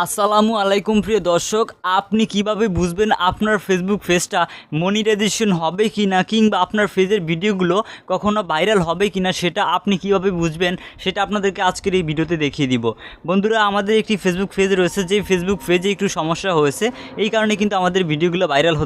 আসসালামু আলাইকুম প্রিয় দর্শক, আপনি কিভাবে বুঝবেন আপনার ফেসবুক পেজটা মনিটাইজেশন হবে কি না, কিংবা আপনার পেজের ভিডিওগুলো কখনো ভাইরাল হবে কি না সেটা আপনি কিভাবে বুঝবেন সেটা আপনাদেরকে আজকের এই ভিডিওতে দেখিয়ে দিব। বন্ধুরা, আমাদের একটি ফেসবুক পেজ রয়েছে, যে ফেসবুক পেজে একটু সমস্যা হয়েছে, এই কারণে কিন্তু আমাদের ভিডিওগুলো ভাইরাল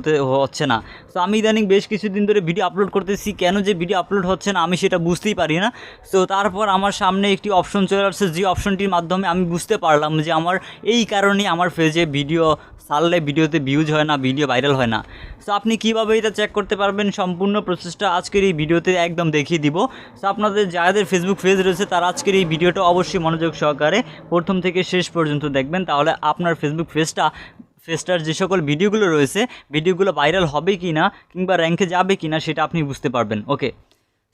হচ্ছে না। তো আমি ইদানিং বেশ কিছুদিন ধরে ভিডিও আপলোড করতেছি, কেন যে ভিডিও আপলোড হচ্ছে না আমি সেটা বুঝতেই পারি না। তো তারপর আমার সামনে একটি অপশন চলে আসছে, যে অপশনটির মাধ্যমে আমি বুঝতে পারলাম যে আমার এই কারণে আমার পেজে ভিডিও ছাড়লে ভিডিওতে ভিউজ হয় না, ভিডিও ভাইরাল হয় না। সো আপনি কীভাবে এটা চেক করতে পারবেন, সম্পূর্ণ প্রসেসটা আজকের এই ভিডিওতে একদম দেখিয়ে দিব। সো আপনাদের যাদের ফেসবুক পেজ রয়েছে তারা আজকের এই ভিডিওটা অবশ্যই মনোযোগ সহকারে প্রথম থেকে শেষ পর্যন্ত দেখবেন, তাহলে আপনার ফেসবুক পেজটার যে সকল ভিডিওগুলো রয়েছে, ভিডিওগুলো ভাইরাল হবে কি না কিংবা র্যাঙ্কে যাবে কি না সেটা আপনি বুঝতে পারবেন। ওকে,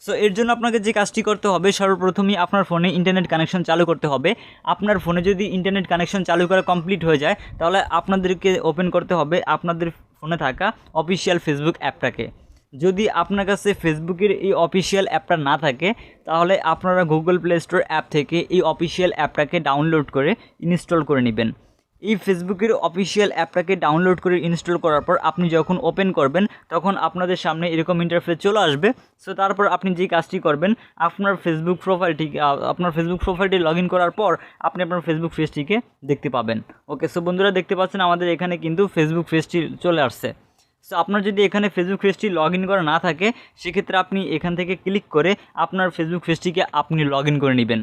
সো এর জন্য আপনাকে যে কাজটি করতে হবে, সর্বপ্রথমই আপনার ফোনে ইন্টারনেট কানেকশন চালু করতে হবে। আপনার ফোনে যদি ইন্টারনেট কানেকশন চালু করা কমপ্লিট হয়ে যায়, তাহলে আপনাদেরকে ওপেন করতে হবে আপনাদের ফোনে থাকা অফিসিয়াল ফেসবুক অ্যাপটাকে। যদি আপনার কাছে ফেসবুকের এই অফিসিয়াল অ্যাপটা না থাকে, তাহলে আপনারা গুগল প্লে স্টোর অ্যাপ থেকে এই অফিসিয়াল অ্যাপটাকে ডাউনলোড করে ইনস্টল করে নেবেন। এই ফেসবুকের অফিসিয়াল অ্যাপটাকে ডাউনলোড করে ইনস্টল করার পর আপনি যখন ওপেন করবেন, তখন আপনাদের সামনে এরকম ইন্টারফেস চলে আসবে। সো তারপর আপনি যেই কাজটি করবেন, আপনার ফেসবুক প্রোফাইলটি লগ ইন করার পর আপনি আপনার ফেসবুক পেজটিকে দেখতে পাবেন। ওকে, সো বন্ধুরা দেখতে পাচ্ছেন আমাদের এখানে কিন্তু ফেসবুক পেজটি চলে আসছে। সো আপনার যদি এখানে ফেসবুক পেজটি লগ ইন করা না থাকে, সেক্ষেত্রে আপনি এখান থেকে ক্লিক করে আপনার ফেসবুক পেজটিকে আপনি লগ ইন করে নেবেন।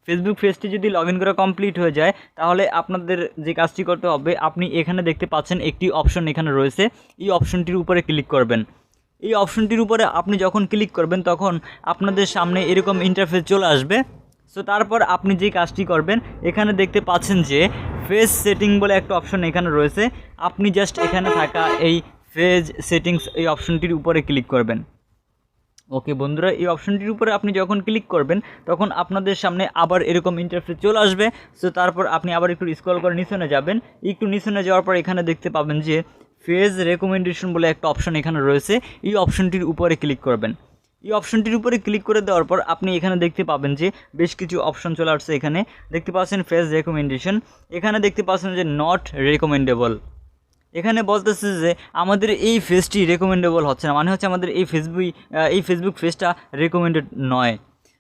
ফেসবুক পেজটি যদি লগ ইন করা কমপ্লিট হয়ে যায়, তাহলে আপনাদের যে কাজটি করতে হবে, আপনি এখানে দেখতে পাচ্ছেন একটি অপশন এখানে রয়েছে, এই অপশনটির উপরে ক্লিক করবেন। এই অপশনটির উপরে আপনি যখন ক্লিক করবেন, তখন আপনাদের সামনে এরকম ইন্টারফেস চলে আসবে। সো তারপর আপনি যে কাজটি করবেন, এখানে দেখতে পাচ্ছেন যে পেজ সেটিং বলে একটা অপশন এখানে রয়েছে, আপনি জাস্ট এখানে থাকা এই পেজ সেটিংস এই অপশনটির উপরে ক্লিক করবেন। ওকে বন্ধুরা, এই অপশনটির উপরে আপনি যখন ক্লিক করবেন, তখন আপনাদের সামনে আবার এরকম ইন্টারফেস চলে আসবে। সো তারপর আপনি আবার একটু স্ক্রল করে নিচে যাবেন। একটু নিচে যাওয়ার পর এখানে দেখতে পাবেন যে পেজ রেকমেন্ডেশন বলে একটা অপশন এখানে রয়েছে, এই অপশনটির উপরে ক্লিক করবেন। এই অপশনটির উপরে ক্লিক করে দেওয়ার পর আপনি এখানে দেখতে পাবেন যে বেশ কিছু অপশন চলে আসছে। এখানে দেখতে পাচ্ছেন পেজ রেকমেন্ডেশন, এখানে দেখতে পাচ্ছেন যে নট রেকমেন্ডেবল। এখানে বলতেছে যে আমাদের এই পেজটি রেকমেন্ডেবল হচ্ছে না, মানে হচ্ছে আমাদের এই ফেসবুক পেজটা রেকমেন্ডেড নয়।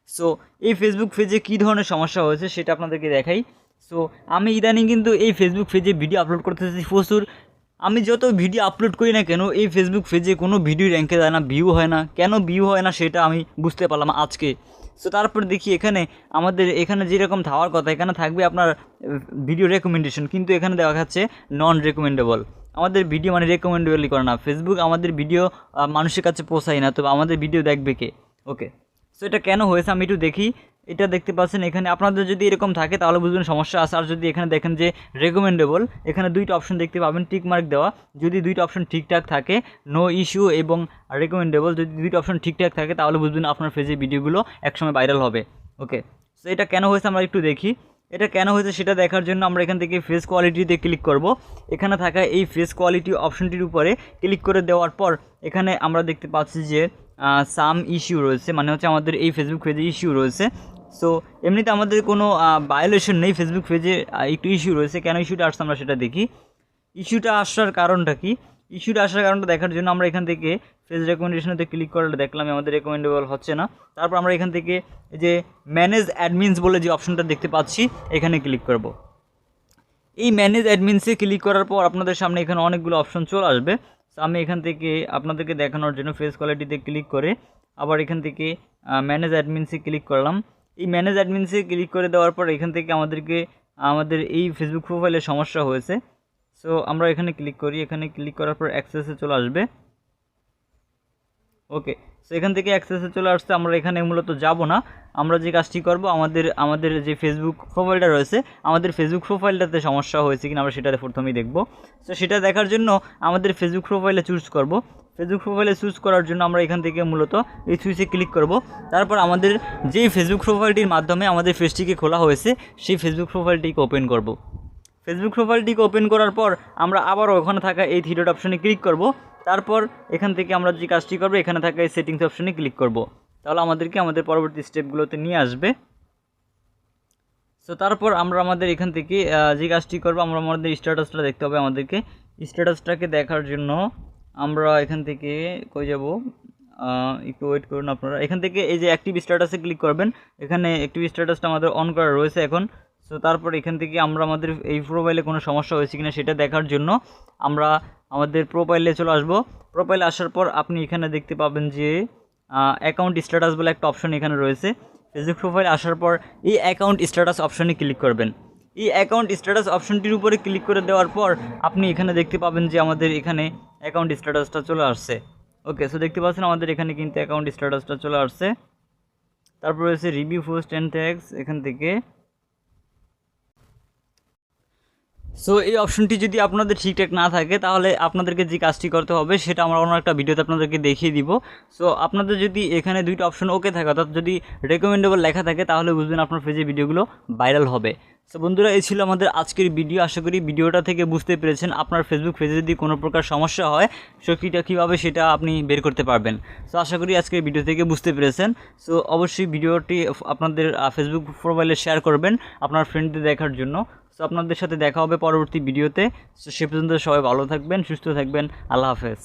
সো এই ফেসবুক পেজে কী ধরনের সমস্যা হয়েছে সেটা আপনাদেরকে দেখাই। সো আমি ইদানিং কিন্তু এই ফেসবুক পেজে ভিডিও আপলোড করতেছি প্রচুর। আমি যত ভিডিও আপলোড করি না কেন, এই ফেসবুক পেজে কোনো ভিডিও র্যাঙ্কে যায় না, ভিউ হয় না। কেন ভিউ হয় না সেটা আমি বুঝতে পারলাম আজকে। সো তারপর দেখি এখানে আমাদের এখানে যেরকম থাকার কথা, এখানে থাকবে আপনার ভিডিও রেকমেন্ডেশন, কিন্তু এখানে দেওয়া যাচ্ছে নন রেকমেন্ডেবল। আমাদের ভিডিও মানে রেকমেন্ডেবলই করে না, ফেসবুক আমাদের ভিডিও মানুষের কাছে পৌঁছায় না, তবে আমাদের ভিডিও দেখবে কে? ওকে, সো এটা কেন হয়েছে আমি একটু দেখি। এটা দেখতে পাচ্ছেন এখানে, আপনাদের যদি এরকম থাকে তাহলে বুঝবেন সমস্যা আছে। আর যদি এখানে দেখেন যে রেকমেন্ডেবল, এখানে দুইটা অপশন দেখতে পাবেন টিক মার্ক দেওয়া, যদি দুইটা অপশন ঠিকঠাক থাকে, নো ইস্যু এবং রেকমেন্ডেবল, যদি দুইটা অপশন ঠিকঠাক থাকে তাহলে বুঝবেন আপনার পেজের ভিডিওগুলো একসময় ভাইরাল হবে। ওকে, সো এটা কেন হয়েছে আমরা একটু দেখি। এটা কেন হয়েছে সেটা দেখার জন্য আমরা এখান থেকে ফেস কোয়ালিটিতে ক্লিক করব। এখানে থাকা এই ফেস কোয়ালিটি অপশনটির উপরে ক্লিক করে দেওয়ার পর এখানে আমরা দেখতে পাচ্ছি যে সাম ইস্যু রয়েছে, মানে হচ্ছে আমাদের এই ফেসবুক পেজে ইস্যু রয়েছে। সো এমনিতে আমাদের কোনো ভায়োলেশন নেই, ফেসবুক পেজে একটু ইস্যু রয়েছে। কেন ইস্যুটা আসছে আমরা সেটা দেখি। ইস্যুটা আসার কারণটা কি? ইস্যুটা আসার কারণটা দেখার জন্য আমরা এখান থেকে পেজ রেকমেন্ডেশনেতে ক্লিক করলে দেখলাম আমাদের রেকমেন্ডেবল হচ্ছে না। তারপর আমরা এখান থেকে যে ম্যানেজ অ্যাডমিনস বলে যে অপশনটা দেখতে পাচ্ছি, এখানে ক্লিক করব। এই ম্যানেজ অ্যাডমিনসে ক্লিক করার পর আপনাদের সামনে এখানে অনেকগুলো অপশন চলে আসবে। তো আমি এখান থেকে আপনাদেরকে দেখানোর জন্য ফেস কোয়ালিটিতে ক্লিক করে আবার এখান থেকে ম্যানেজ অ্যাডমিনসে ক্লিক করলাম। এই ম্যানেজ অ্যাডমিনসে ক্লিক করে দেওয়ার পর এখান থেকে আমাদের এই ফেসবুক প্রোফাইলে সমস্যা হয়েছে। সো আমরা এখানে ক্লিক করি, এখানে ক্লিক করার পর অ্যাক্সেসে চলে আসবে। ওকে, সো এখান থেকে অ্যাক্সেসে চলে আসছে। আমরা এখানে মূলত যাব না, আমরা যে কাজটি করব, আমাদের যে ফেসবুক প্রোফাইলটা রয়েছে, আমাদের ফেসবুক প্রোফাইলটাতে সমস্যা হয়েছে কিনা আমরা সেটাতে প্রথমেই দেখব। সো সেটা দেখার জন্য আমাদের ফেসবুক প্রোফাইলে চুজ করব। ফেসবুক প্রোফাইলে চুজ করার জন্য আমরা এখান থেকে মূলত এই সুইচে ক্লিক করব। তারপর আমাদের যেই ফেসবুক প্রোফাইলটির মাধ্যমে আমাদের পেজটিকে খোলা হয়েছে, সেই ফেসবুক প্রোফাইলটিকে ওপেন করব। ফেসবুক প্রোফাইলটিকে ওপেন করার পর আমরা আবারও ওখানে থাকা এই থ্রি ডট অপশনে ক্লিক করব। তারপর এখান থেকে আমরা যে কাজটি করব, এখানে থাকা এই সেটিংস অপশনে ক্লিক করব। তাহলে আমাদেরকে আমাদের পরবর্তী স্টেপগুলোতে নিয়ে আসবে। সো তারপর আমরা আমাদের এখান থেকে যে কাজটি করবো, আমরা আমাদের স্ট্যাটাসটা দেখতে হবে। আমাদেরকে স্ট্যাটাসটাকে দেখার জন্য আমরা এখান থেকে কই যাব, একটু ওয়েট করুন আপনারা। এখান থেকে এই যে অ্যাক্টিভ স্ট্যাটাসে ক্লিক করবেন, এখানে অ্যাক্টিভ স্ট্যাটাসটা আমাদের অন করা রয়েছে এখন। সো তারপর এখান থেকে আমরা আমাদের এই প্রোফাইলে কোনো সমস্যা হয়েছে কিনা সেটা দেখার জন্য আমরা আমাদের প্রোফাইলে চলে আসবো। প্রোফাইলে আসার পর আপনি এখানে দেখতে পাবেন যে অ্যাকাউন্ট স্ট্যাটাস বলে একটা অপশন এখানে রয়েছে। ফেসবুক প্রোফাইলে আসার পর এই অ্যাকাউন্ট স্ট্যাটাস অপশনে ক্লিক করবেন। এই অ্যাকাউন্ট স্ট্যাটাস অপশনটির উপরে ক্লিক করে দেওয়ার পর আপনি এখানে দেখতে পাবেন যে আমাদের এখানে অ্যাকাউন্ট স্ট্যাটাসটা চলে আসছে। ওকে, সো দেখতে পাচ্ছেন আমাদের এখানে কিন্তু অ্যাকাউন্ট স্ট্যাটাসটা চলে আসছে। তারপর রয়েছে রিভিউ পোস্ট অ্যান্ড ট্যাগস এখান থেকে। সো এই অপশনটি যদি আপনাদের ঠিকঠাক না থাকে তাহলে আপনাদেরকে যে কাজটি করতে হবে সেটা আমরা অন্য একটা ভিডিওতে আপনাদেরকে দেখিয়ে দিব। সো আপনাদের যদি এখানে দুইটা অপশন ওকে থাকে, অর্থাৎ যদি রেকমেন্ডেবল লেখা থাকে, তাহলে বুঝবেন আপনার পেজে ভিডিওগুলো ভাইরাল হবে। সো বন্ধুরা, এই ছিল আমাদের আজকের ভিডিও। আশা করি ভিডিওটা থেকে বুঝতে পেরেছেন আপনার ফেসবুক পেজে যদি কোনো প্রকার সমস্যা হয় সেটা কীভাবে সেটা আপনি বের করতে পারবেন। সো আশা করি আজকের ভিডিও থেকে বুঝতে পেরেছেন। সো অবশ্যই ভিডিওটি আপনাদের ফেসবুক প্রোফাইলে শেয়ার করবেন আপনার ফ্রেন্ডদের দেখার জন্য। সো আপনাদের সাথে দেখা হবে পরবর্তী ভিডিওতে। সো সে পর্যন্ত সবাই ভালো থাকবেন, সুস্থ থাকবেন। আল্লাহ হাফেজ।